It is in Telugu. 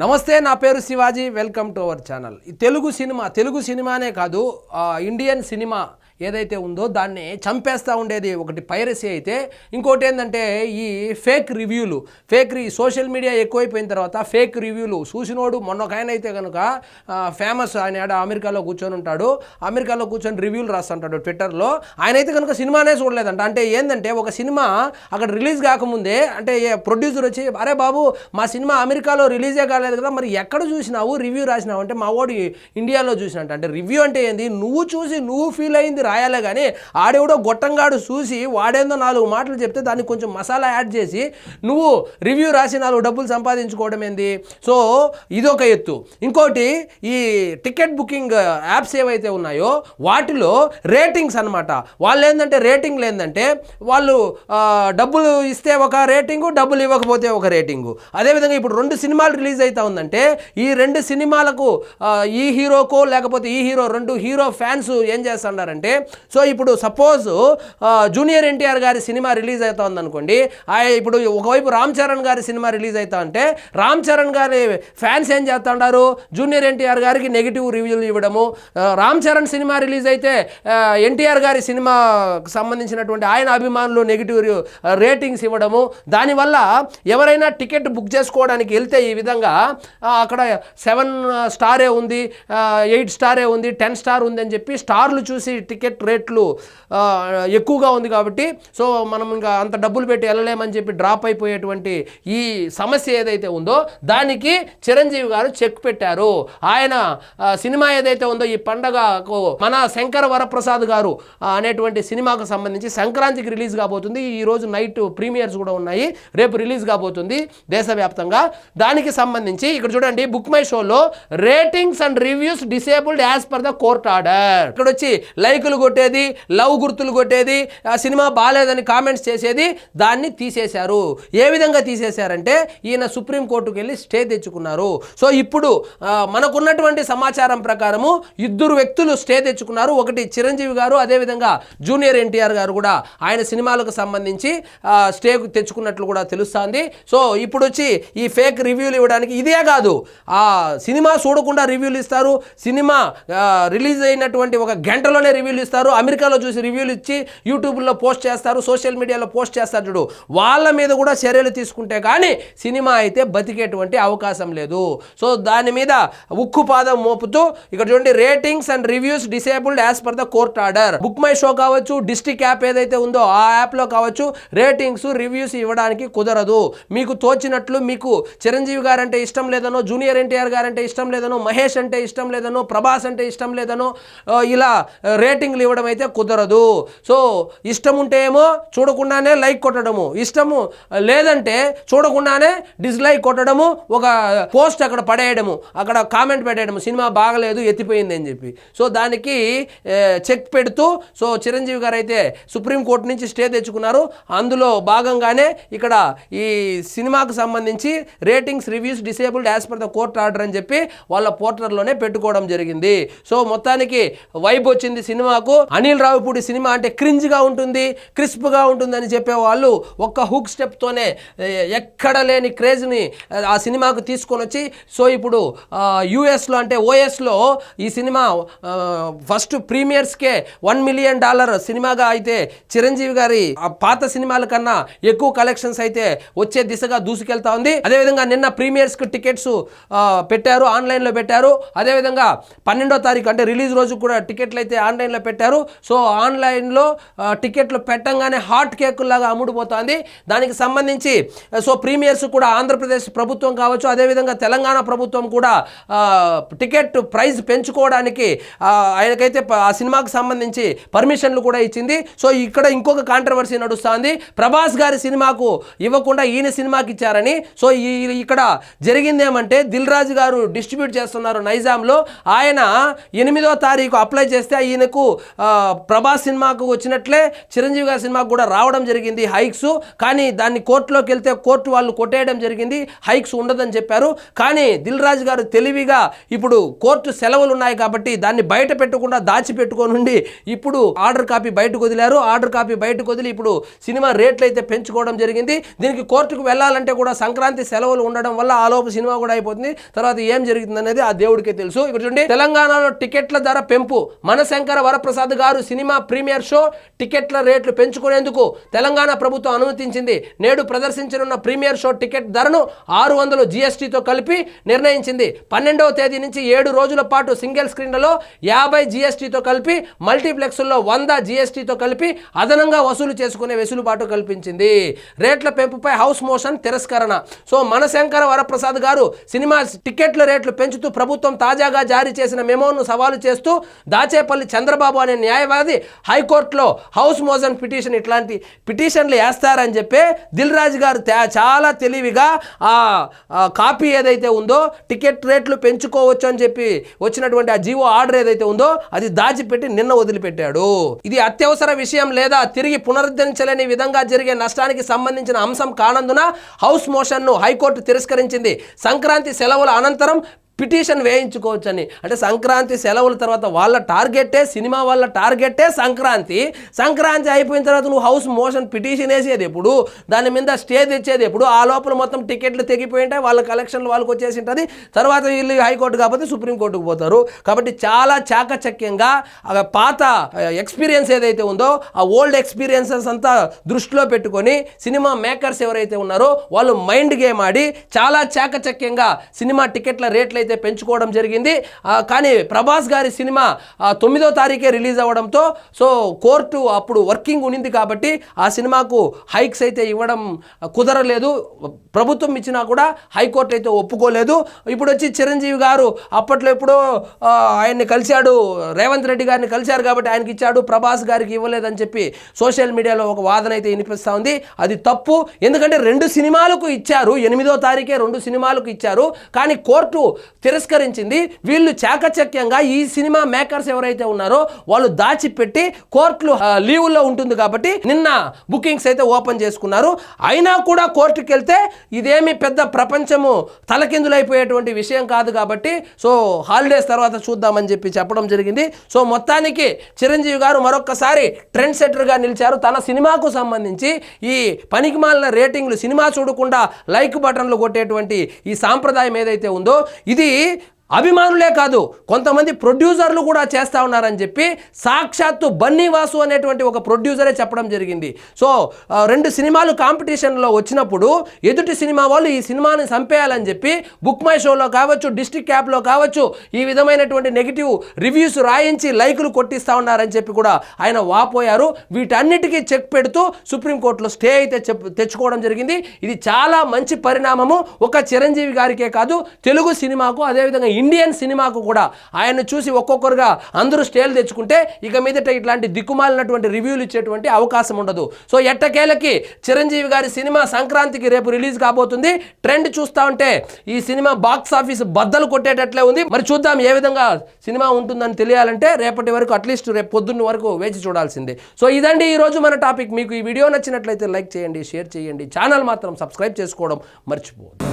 నమస్తే, నా పేరు Shivaji. Welcome to our channel. ఈ తెలుగు సినిమానే కాదు, ఇండియన్ సినిమా ఏదైతే ఉందో దాన్ని చంపేస్తూ ఉండేది ఒకటి పైరసీ అయితే, ఇంకోటి ఏంటంటే ఈ ఫేక్ రివ్యూలు. సోషల్ మీడియా ఎక్కువైపోయిన తర్వాత ఫేక్ రివ్యూలు చూసినోడు. మొన్న ఒక ఆయన అయితే కనుక ఫేమస్, ఆయన అమెరికాలో కూర్చొని ఉంటాడు, అమెరికాలో కూర్చొని రివ్యూలు రాస్తుంటాడు ట్విట్టర్లో. ఆయన అయితే కనుక సినిమానే చూడలేదంట. అంటే ఏంటంటే ఒక సినిమా అక్కడ రిలీజ్ కాకముందే అంటే ప్రొడ్యూసర్ వచ్చి, అరే బాబు మా సినిమా అమెరికాలో రిలీజే కాలేదు కదా, మరి ఎక్కడ చూసినావు రివ్యూ రాసినావు అంటే, మా వాడు ఇండియాలో చూసినట్టు. అంటే రివ్యూ అంటే ఏంది, నువ్వు చూసి నువ్వు ఫీల్ అయింది రాయాలే కానీ ఆడెవడో గొట్టంగాడు చూసి వాడేందో 4 మాటలు చెప్తే దానికి కొంచెం మసాలా యాడ్ చేసి నువ్వు రివ్యూ రాసి 4 డబ్బులు సంపాదించుకోవడం ఏంది. సో ఇదొక ఎత్తు. ఇంకోటి, ఈ టికెట్ బుకింగ్ యాప్స్ ఏవైతే ఉన్నాయో వాటిలో రేటింగ్స్ అనమాట. వాళ్ళు ఏంటంటే రేటింగ్లు ఏంటంటే, వాళ్ళు డబ్బులు ఇస్తే ఒక రేటింగు, డబ్బులు ఇవ్వకపోతే ఒక రేటింగు. అదేవిధంగా ఇప్పుడు 2 సినిమాలు రిలీజ్ అవుతా ఉందంటే, ఈ 2 సినిమాలకు ఈ హీరోకో లేకపోతే ఈ హీరో 2 హీరో ఫ్యాన్స్ ఏం చేస్తున్నారంటే, సో ఇప్పుడు సపోజ్ జూనియర్ ఎన్టీఆర్ గారి సినిమా రిలీజ్ అవుతా ఉందనుకోండి, ఇప్పుడు ఒకవైపు రామ్ చరణ్ గారి సినిమా రిలీజ్ అవుతా ఉంటే రామ్ చరణ్ గారి ఫ్యాన్స్ ఏం చేస్తుంటారు, జూనియర్ ఎన్టీఆర్ గారికి నెగిటివ్ రివ్యూలు ఇవ్వడము. రామ్ చరణ్ సినిమా రిలీజ్ అయితే ఎన్టీఆర్ గారి సినిమాకు సంబంధించినటువంటి ఆయన అభిమానులు నెగిటివ్ రేటింగ్స్ ఇవ్వడము. దానివల్ల ఎవరైనా టికెట్ బుక్ చేసుకోవడానికి వెళ్తే ఈ విధంగా అక్కడ 7 స్టారే ఉంది, 8 స్టారే ఉంది, 10 స్టార్ ఉంది అని చెప్పి స్టార్లు చూసి టికెట్ రేట్లు ఎక్కువగా ఉంది కాబట్టి సో మనం ఇంకా అంత డబ్బులు పెట్టి వెళ్ళలేమని చెప్పి డ్రాప్ అయిపోయేటువంటి ఈ సమస్య ఏదైతే ఉందో దానికి చిరంజీవి గారు చెక్ పెట్టారు. ఆయన సినిమా ఏదైతే ఉందో ఈ పండగకు మన శంకర వరప్రసాద్ గారు అనేటువంటి సినిమాకు సంబంధించి సంక్రాంతికి రిలీజ్ కాబోతుంది. ఈరోజు నైట్ ప్రీమియర్స్ కూడా ఉన్నాయి, రేపు రిలీజ్ కాబోతుంది దేశవ్యాప్తంగా. దానికి సంబంధించి ఇక్కడ చూడండి, బుక్ మై షోలో ratings and reviews disabled as per the court order. ఇక్కడ వచ్చి లైకులు కొట్టేది, లవ్ గుర్తులు కొట్టేది, ఆ సినిమా బాగాలేదని కామెంట్స్ చేసేది, దాన్ని తీసేశారు. ఏ విధంగా తీసేశారంటే, ఈయన సుప్రీంకోర్టుకు వెళ్ళి స్టే తెచ్చుకున్నారు. సో ఇప్పుడు మనకున్నటువంటి సమాచారం ప్రకారము 2 వ్యక్తులు స్టే తెచ్చుకున్నారు. ఒకటి చిరంజీవి గారు, అదేవిధంగా జూనియర్ ఎన్టీఆర్ గారు కూడా ఆయన సినిమాలకు సంబంధించి స్టే తెచ్చుకున్నట్లు కూడా తెలుస్తుంది. సో ఇప్పుడు వచ్చి ఈ ఫేక్ రివ్యూలు ఇవ్వడానికి ఇదే కాదు, ఆ సినిమా చూడకుండా రివ్యూలు ఇస్తారు, సినిమా రిలీజ్ అయినటువంటి ఒక గంటలోనే రివ్యూలు ఇస్తారు, అమెరికాలో చూసి రివ్యూలు ఇచ్చి యూట్యూబ్లో పోస్ట్ చేస్తారు, సోషల్ మీడియాలో పోస్ట్ చేస్తారు. చూడు, వాళ్ళ మీద కూడా చర్యలు తీసుకుంటే కానీ సినిమా అయితే బతికేటువంటి అవకాశం లేదు. సో దాని మీద ఉక్కుపాదం మోపుతూ ఇక్కడ చూడండి, ratings and reviews disabled as per the court order. Book my show కావచ్చు, డిస్ట్రిక్ట్ యాప్ ఏదైతే ఉందో ఆ యాప్లో కావచ్చు, రేటింగ్స్ రివ్యూస్ ఇవ్వడానికి కుదరదు. మీకు తోచినట్లు, మీకు చిరంజీవి గారు అంటే ఇష్టం లేదనో, జూనియర్ ఎన్టీఆర్ గారు అంటే ఇష్టం లేదనో, మహేష్ అంటే ఇష్టం లేదనో, ప్రభాస్ అంటే ఇష్టం లేదనో ఇలా రేటింగ్లు ఇవ్వడం అయితే కుదరదు. సో ఇష్టం ఉంటే ఏమో చూడకుండానే లైక్ కొట్టడము, ఇష్టము లేదంటే చూడకుండానే డిస్లైక్ కొట్టడము, ఒక పోస్ట్ అక్కడ పడేయడము, అక్కడ కామెంట్ పెట్టేయడము, సినిమా బాగలేదు ఎత్తిపోయింది అని చెప్పి. సో దానికి చెక్ పెడుతూ సో చిరంజీవి గారు అయితే సుప్రీంకోర్టు నుంచి స్టే తెచ్చుకున్నారు. అందులో భాగంగానే ఇక్కడ ఈ సినిమాకు సంబంధించి ratings reviews disabled as per the court order అని చెప్పి వాళ్ళ పోర్టల్లోనే పెట్టుకోవడం జరిగింది. సో మొత్తానికి వైబ్ వచ్చింది సినిమాకు. అనిల్ రావిపూడి సినిమా అంటే క్రింజ్గా ఉంటుంది, క్రిస్ప్గా ఉంటుందని చెప్పేవాళ్ళు ఒక్క హుక్ స్టెప్తోనే ఎక్కడ లేని క్రేజ్ని ఆ సినిమాకు తీసుకొని వచ్చి, సో ఇప్పుడు యూఎస్లో అంటే ఓఎస్లో ఈ సినిమా ఫస్ట్ ప్రీమియర్స్కే $1 మిలియన్ సినిమాగా అయితే చిరంజీవి గారి పాత సినిమాల కన్నా ఎక్కువ కలెక్షన్స్ అయితే వచ్చే దిశగా దూసుకెళ్తా ఉంది. అదేవిధంగా నిన్న ప్రీమియర్స్కి టికెట్స్ పెట్టారు, ఆన్లైన్లో పెట్టారు. అదేవిధంగా 12వ తారీఖు అంటే రిలీజ్ రోజు కూడా టికెట్లు అయితే ఆన్లైన్లో పెట్టారు. సో ఆన్లైన్లో టికెట్లు పెట్టంగానే హాట్ కేకుల్లాగా అమ్ముడుపోతుంది. దానికి సంబంధించి సో ప్రీమియర్స్ కూడా ఆంధ్రప్రదేశ్ ప్రభుత్వం కావచ్చు, అదేవిధంగా తెలంగాణ ప్రభుత్వం కూడా టికెట్ ప్రైస్ పెంచుకోవడానికి ఆయనకైతే ఆ సినిమాకు సంబంధించి పర్మిషన్లు కూడా ఇచ్చింది. సో ఇక్కడ ఇంకొక కాంట్రవర్సీ నడుస్తుంది, ప్రభాస్ గారి సినిమాకు ఇవ్వకుండా ఈయన సినిమాకి ఇచ్చారని. సో ఇక్కడ జరిగింది ఏమంటే, దిల్ రాజు గారు డిస్ట్రిబ్యూట్ చేస్తున్నారు నైజాంలో. ఆయన 8వ తారీఖు అప్లై చేస్తే ఈయనకు ప్రభాస్ సినిమాకు వచ్చినట్లే చిరంజీవి గారి సినిమాకు కూడా రావడం జరిగింది హైక్స్. కానీ దాన్ని కోర్టులోకి వెళ్తే కోర్టు వాళ్ళు కొట్టేయడం జరిగింది, హైక్స్ ఉండదని చెప్పారు. కానీ దిల్ రాజు గారు తెలివిగా ఇప్పుడు కోర్టు సెలవులు ఉన్నాయి కాబట్టి దాన్ని బయట పెట్టకుండా దాచిపెట్టుకోనుండి ఇప్పుడు ఆర్డర్ కాపీ బయటకు వదిలారు. ఆర్డర్ కాపీ బయటకు వదిలి ఇప్పుడు సినిమా రేట్లు అయితే పెంచుకోవడం జరిగింది. దీనికి కోర్టుకు వెళ్ళాలంటే కూడా సంక్రాంతి సెలవులు ఉండడం వల్ల ఆ లోపు సినిమా కూడా అయిపోతుంది. తర్వాత ఏం జరుగుతుంది అనేది ఆ దేవుడికే తెలుసు. ఇక్కడ చూడండి, తెలంగాణలో టికెట్ల ధర పెంపు. మనశంకర వరప్రసాద్ గారు సినిమా ప్రీమియర్ షో టికెట్ల రేట్లు పెంచుకునేందుకు తెలంగాణ ప్రభుత్వం అనుమతించింది. నేడు ప్రదర్శించనున్న ప్రీమియర్ షో టికెట్ ధరను 600 జీఎస్టీతో కలిపి నిర్ణయించింది. 12వ తేదీ నుంచి 7 రోజుల పాటు సింగిల్ స్క్రీన్లలో 50 జీఎస్టీతో కలిపి, మల్టీప్లెక్స్లో 100 జీఎస్టీతో కలిపి అదనంగా వసూలు చేసుకునే వెసులుబాటు కల్పించింది. రేట్ల పెంపుపై హౌస్ మోషన్ తిరస్కరణ. సో మనశంకర వరప్రసాద్ గారు సినిమా టికెట్ల రేట్లు పెంచుతూ ప్రభుత్వం తాజాగా జారీ చేసిన మెమోను సవాలు చేస్తూ దాచేపల్లి చంద్రబాబు అనే న్యాయవాది హైకోర్టులో హౌస్ మోషన్ పిటిషన్, ఇట్లాంటి పిటిషన్లు వేస్తారని చెప్పి దిల్ రాజు గారు చాలా తెలివిగా ఆ కాపీ ఏదైతే ఉందో టికెట్ రేట్లు పెంచుకోవచ్చు అని చెప్పి వచ్చినటువంటి ఆ జీవో ఆర్డర్ ఏదైతే ఉందో అది దాచిపెట్టి నిన్న వదిలిపెట్టాడు. ఇది అత్యవసర విషయం లేదా తిరిగి పునరుద్ధరించలేని విధంగా జరిగే నష్టానికి సంబంధించిన అంశం కానందున హౌస్ మోషన్ను హైకోర్టు తిరస్కరించింది. సంక్రాంతి సెలవుల అనంతరం పిటిషన్ వేయించుకోవచ్చని. అంటే సంక్రాంతి సెలవుల తర్వాత వాళ్ళ టార్గెట్టే, సినిమా వాళ్ళ టార్గెట్టే సంక్రాంతి. సంక్రాంతి అయిపోయిన తర్వాత నువ్వు హౌస్ మోషన్ పిటిషన్ వేసేది ఎప్పుడు, దాని మీద స్టే తెచ్చేది ఎప్పుడు? ఆ లోపల మొత్తం టికెట్లు తెగిపోయి ఉంటాయి, వాళ్ళ కలెక్షన్లు వాళ్ళకి వచ్చేసి ఉంటుంది. తర్వాత వీళ్ళు హైకోర్టు కాకపోతే సుప్రీంకోర్టుకు పోతారు. కాబట్టి చాలా చాకచక్యంగా పాత ఎక్స్పీరియన్స్ ఏదైతే ఉందో ఆ ఓల్డ్ ఎక్స్పీరియన్సెస్ అంతా దృష్టిలో పెట్టుకొని సినిమా మేకర్స్ ఎవరైతే ఉన్నారో వాళ్ళు మైండ్ గేమ్ ఆడి చాలా చాకచక్యంగా సినిమా టికెట్ల రేట్లు అయితే పెంచుకోవడం జరిగింది. కానీ ప్రభాస్ గారి సినిమా 9వ తారీఖే రిలీజ్ అవ్వడంతో సో కోర్టు అప్పుడు వర్కింగ్ ఉన్నింది కాబట్టి ఆ సినిమాకు హైక్స్ అయితే ఇవ్వడం కుదరలేదు. ప్రభుత్వం ఇచ్చినా కూడా హైకోర్టు అయితే ఒప్పుకోలేదు. ఇప్పుడు వచ్చి చిరంజీవి గారు అప్పట్లో ఎప్పుడో ఆయన్ని కలిశాడు, రేవంత్ రెడ్డి గారిని కలిశారు కాబట్టి ఆయనకి ఇచ్చాడు, ప్రభాస్ గారికి ఇవ్వలేదని చెప్పి సోషల్ మీడియాలో ఒక వాదన అయితే వినిపిస్తూ ఉంది. అది తప్పు. ఎందుకంటే 2 సినిమాలకు ఇచ్చారు, 8వ తారీఖే 2 సినిమాలకు ఇచ్చారు. కానీ కోర్టు తిరస్కరించింది. వీళ్ళు చాకచక్యంగా ఈ సినిమా మేకర్స్ ఎవరైతే ఉన్నారో వాళ్ళు దాచిపెట్టి కోర్టులు లీవుల్లో ఉంటుంది కాబట్టి నిన్న బుకింగ్స్ అయితే ఓపెన్ చేసుకున్నారు. అయినా కూడా కోర్టుకి వెళ్తే ఇదేమి పెద్ద ప్రపంచము తలకిందులైపోయేటువంటి విషయం కాదు కాబట్టి సో హాలిడేస్ తర్వాత చూద్దామని చెప్పి చెప్పడం జరిగింది. సో మొత్తానికి చిరంజీవి గారు మరొక్కసారి ట్రెండ్ సెట్టర్గా నిలిచారు. తన సినిమాకు సంబంధించి ఈ పనికిమాలిన రేటింగ్లు, సినిమా చూడకుండా లైక్ బటన్లు కొట్టేటువంటి ఈ సాంప్రదాయం ఏదైతే ఉందో ఇది అభిమానులే కాదు కొంతమంది ప్రొడ్యూసర్లు కూడా చేస్తూ ఉన్నారని చెప్పి సాక్షాత్తు బన్నీ వాసు అనేటువంటి ఒక ప్రొడ్యూసరే చెప్పడం జరిగింది. సో 2 సినిమాలు కాంపిటీషన్లో వచ్చినప్పుడు ఎదుటి సినిమా వాళ్ళు ఈ సినిమాని చంపేయాలని చెప్పి బుక్ మై షోలో కావచ్చు, డిస్ట్రిక్ట్ యాప్లో కావచ్చు ఈ విధమైనటువంటి నెగిటివ్ రివ్యూస్ రాయించి లైకులు కొట్టిస్తూ ఉన్నారని చెప్పి కూడా ఆయన వాపోయారు. వీటన్నిటికీ చెక్ పెడుతూ సుప్రీంకోర్టులో స్టే అయితే తెచ్చుకోవడం జరిగింది. ఇది చాలా మంచి పరిణామము. ఒక చిరంజీవి గారికే కాదు, తెలుగు సినిమాకు, అదేవిధంగా ఇండియన్ సినిమాకు కూడా ఆయన్ని చూసి ఒక్కొక్కరుగా అందరూ స్టేలు తెచ్చుకుంటే ఇక మీదట ఇట్లాంటి దిక్కుమాలినటువంటి రివ్యూలు ఇచ్చేటువంటి అవకాశం ఉండదు. సో ఎట్టకేలకి చిరంజీవి గారి సినిమా సంక్రాంతికి రేపు రిలీజ్ కాబోతుంది. ట్రెండ్ చూస్తూ ఉంటే ఈ సినిమా బాక్స్ ఆఫీస్ బద్దలు కొట్టేటట్లే ఉంది. మరి చూద్దాం ఏ విధంగా సినిమా ఉంటుందని తెలియాలంటే రేపటి వరకు, అట్లీస్ట్ రేపు పొద్దున్న వరకు వేచి చూడాల్సిందే. సో ఇదండి ఈరోజు మన టాపిక్. మీకు ఈ వీడియో నచ్చినట్లయితే లైక్ చేయండి, షేర్ చేయండి, ఛానల్ మాత్రం సబ్స్క్రైబ్ చేసుకోవడం మర్చిపోవద్దు.